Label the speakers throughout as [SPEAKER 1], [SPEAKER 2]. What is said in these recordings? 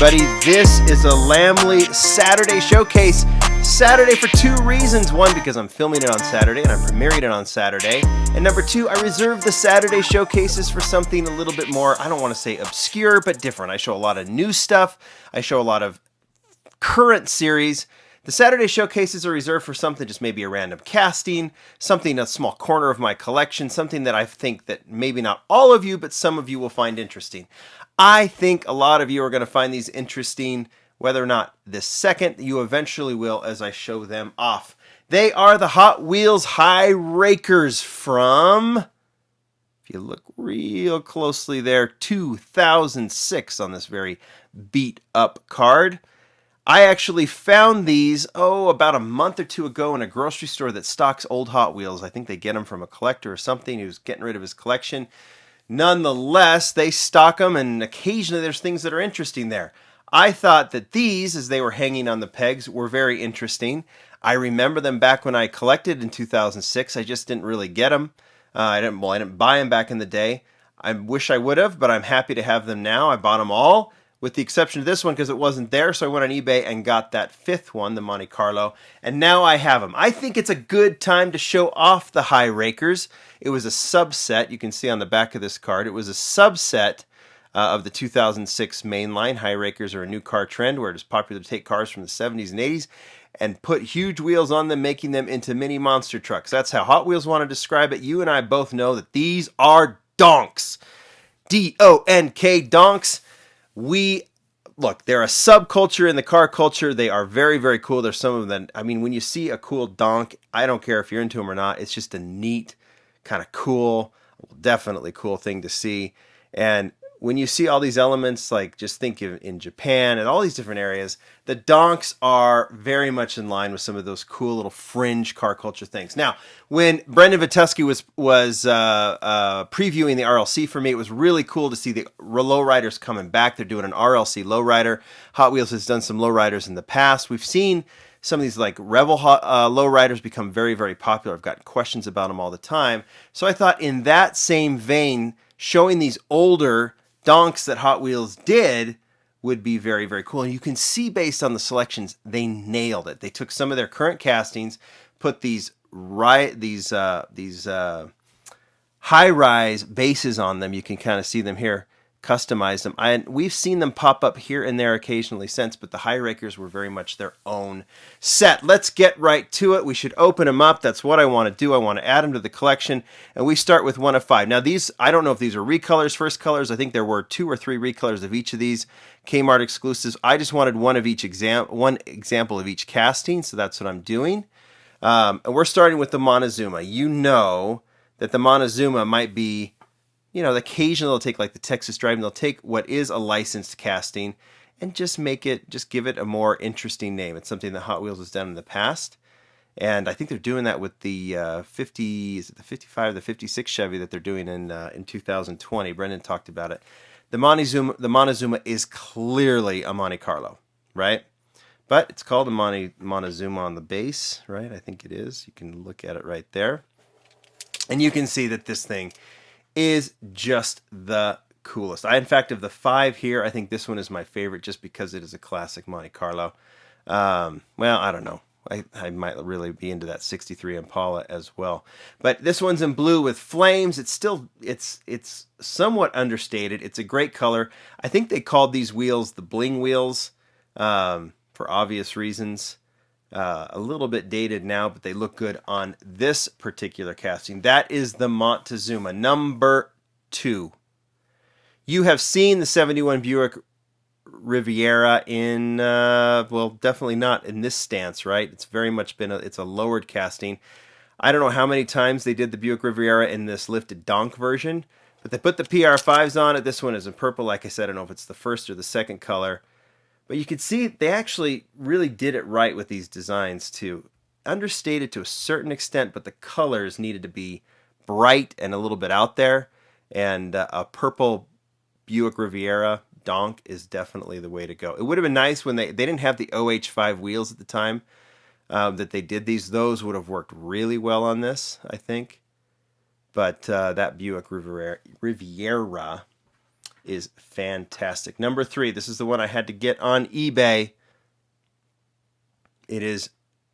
[SPEAKER 1] everybody. This is a Lamley Saturday Showcase. Saturday for two reasons. One, because I'm filming it on Saturday and I'm premiering it on Saturday. And number two, I reserved the Saturday Showcases for something a little bit more, I don't want to say obscure, but different. I show a lot of new stuff. I show a lot of current series. The Saturday Showcases are reserved for something, just maybe a random casting, something, a small corner of my collection, something that I think that maybe not all of you, but some of you will find interesting. I think a lot of you are going to find these interesting, whether or not this second, you eventually will as I show them off. They are the Hot Wheels Hi-Rakers from, if you look real closely there, 2006 on this very beat up card. I actually found these, about a month or two ago in a grocery store that stocks old Hot Wheels. I think they get them from a collector or something who's getting rid of his collection. Nonetheless, they stock them, and occasionally there's things that are interesting there. I thought that these, as they were hanging on the pegs, were very interesting. I remember them back when I collected in 2006. I just didn't really get them. I didn't buy them back in the day. I wish I would have, but I'm happy to have them now. I bought them all, with the exception of this one because it wasn't there, so I went on eBay and got that fifth one, the Monte Carlo, and now I have them. I think it's a good time to show off the Hi-Rakers. It was a subset, you can see on the back of this card, it was a subset of the 2006 mainline. Hi-Rakers are a new car trend where it is popular to take cars from the 70s and 80s and put huge wheels on them, making them into mini monster trucks. That's how Hot Wheels want to describe it. You and I both know that these are Donks. D-O-N-K, Donks. Look, they're a subculture in the car culture. They are very, very cool. There's some of them, I mean, when you see a cool donk, I don't care if you're into them or not. It's just a neat, kind of cool, definitely cool thing to see. And when you see all these elements, like just think of in Japan and all these different areas, the donks are very much in line with some of those cool little fringe car culture things. Now, when Brendan Viteski was previewing the RLC for me, it was really cool to see the Lowriders coming back. They're doing an RLC Lowrider. Hot Wheels has done some Lowriders in the past. We've seen some of these like Revel Lowriders become very, very popular. I've gotten questions about them all the time. So I thought in that same vein, showing these older donks that Hot Wheels did would be very, very cool. And you can see based on the selections, they nailed it. They took some of their current castings, put these high-rise bases on them. You can kind of see them here, customized them. We've seen them pop up here and there occasionally since, but the Hi-Rakers were very much their own set. Let's get right to it. We should open them up. That's what I want to do. I want to add them to the collection, and we start with one of five. Now these, I don't know if these are recolors, first colors. I think there were 2 or 3 recolors of each of these Kmart exclusives. I just wanted one example of each casting, so that's what I'm doing. And we're starting with the Montezuma. You know that the Montezuma might be, occasionally they'll take like the Texas Drive and they'll take what is a licensed casting and just give it a more interesting name. It's something that Hot Wheels has done in the past. And I think they're doing that with the the 55, the 56 Chevy that they're doing in 2020. Brendan talked about it. The Montezuma is clearly a Monte Carlo, right? But it's called a Montezuma on the base, right? I think it is. You can look at it right there. And you can see that this thing is just the coolest. In fact, of the 5 here, I think this one is my favorite just because it is a classic Monte Carlo. Well, I don't know. I might really be into that 63 Impala as well. But this one's in blue with flames. It's somewhat understated. It's a great color. I think they called these wheels the bling wheels for obvious reasons. A little bit dated now, but they look good on this particular casting. That is the Montezuma, number 2. You have seen the 71 Buick Riviera in, definitely not in this stance, right? It's very much it's a lowered casting. I don't know how many times they did the Buick Riviera in this lifted donk version, but they put the PR5s on it. This one is in purple, like I said. I don't know if it's the first or the second color. But you can see they actually really did it right with these designs too. Understated to a certain extent, but the colors needed to be bright and a little bit out there. And a purple Buick Riviera donk is definitely the way to go. It would have been nice when they didn't have the OH5 wheels at the time that they did these. Those would have worked really well on this, I think. But that Buick Riviera is fantastic. Number 3, this is the one I had to get on eBay. It is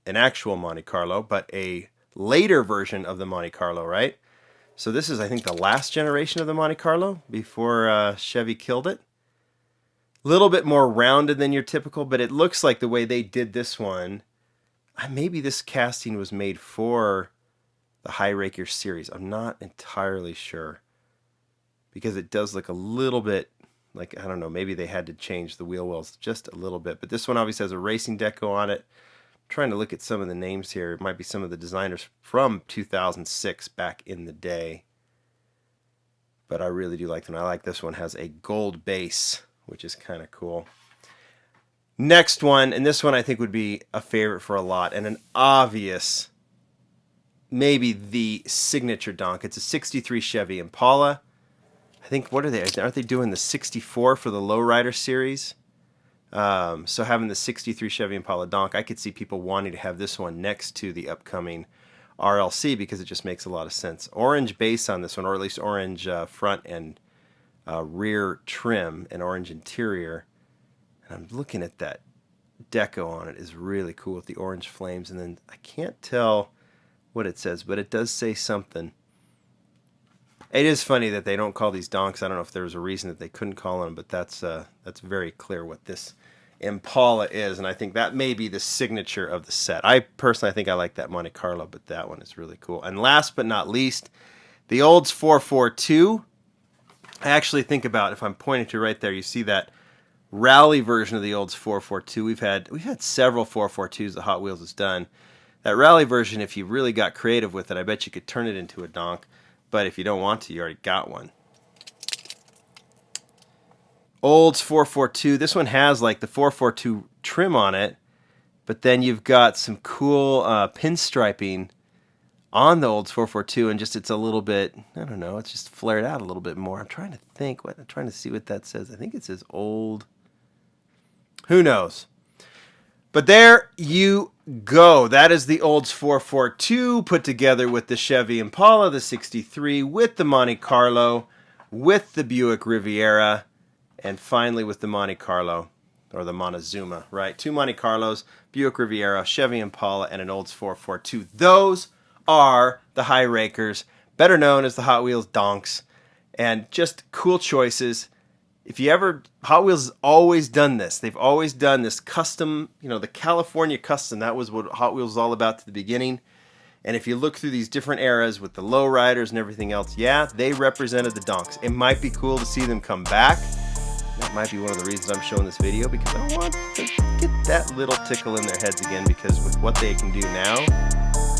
[SPEAKER 1] an actual Monte Carlo, but a later version of the Monte Carlo, right? So this is, I think, the last generation of the Monte Carlo before Chevy killed it. A little bit more rounded than your typical, but it looks like the way they did this one, maybe this casting was made for the Hi-Rakers series. I'm not entirely sure, because it does look a little bit like, I don't know, maybe they had to change the wheel wells just a little bit. But this one obviously has a racing deco on it. I'm trying to look at some of the names here. It might be some of the designers from 2006 back in the day. But I really do like them. I like this one. Has a gold base, which is kind of cool. Next one, and this one I think would be a favorite for a lot, and an obvious, maybe the signature donk. It's a 63 Chevy Impala. I think, what are they? Aren't they doing the 64 for the Lowrider series? So having the 63 Chevy Impala donk, I could see people wanting to have this one next to the upcoming RLC because it just makes a lot of sense. Orange base on this one, or at least orange front and rear trim and orange interior. And I'm looking at that deco on it. Is really cool with the orange flames. And then I can't tell what it says, but it does say something. It is funny that they don't call these donks. I don't know if there was a reason that they couldn't call them, but that's very clear what this Impala is, and I think that may be the signature of the set. I personally think I like that Monte Carlo, but that one is really cool. And last but not least, the Olds 442. I actually think about, if I'm pointing to right there, you see that rally version of the Olds 442. We've had several 442s that Hot Wheels has done. That rally version, if you really got creative with it, I bet you could turn it into a donk. But if you don't want to, you already got one. Olds 442. This one has like the 442 trim on it, but then you've got some cool pinstriping on the Olds 442, and just it's a little bit, I don't know, it's just flared out a little bit more. I'm trying to see what that says. I think it says old. Who knows? But there you go. That is the Olds 442 put together with the Chevy Impala, the 63, with the Monte Carlo, with the Buick Riviera, and finally with the Monte Carlo, or the Montezuma, right? 2 Monte Carlos, Buick Riviera, Chevy Impala, and an Olds 442. Those are the Hi-Rakers, better known as the Hot Wheels Donks, and just cool choices. If you ever, Hot Wheels has always done this. They've always done this custom, the California custom. That was what Hot Wheels was all about at the beginning. And if you look through these different eras with the Lowriders and everything else, yeah, they represented the donks. It might be cool to see them come back. That might be one of the reasons I'm showing this video, because I want to get that little tickle in their heads again, because with what they can do now,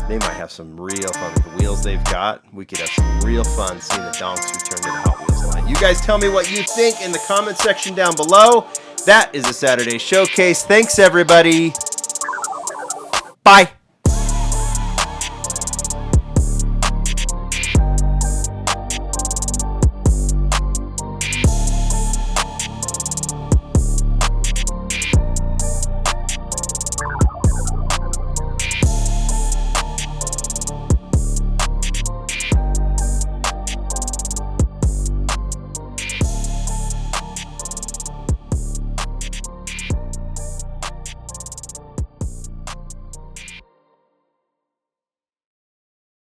[SPEAKER 1] they might have some real fun with the wheels they've got. We could have some real fun seeing the donks return to the Hot Wheels line. You guys tell me what you think in the comment section down below. That is a Saturday Showcase. Thanks, everybody. Bye.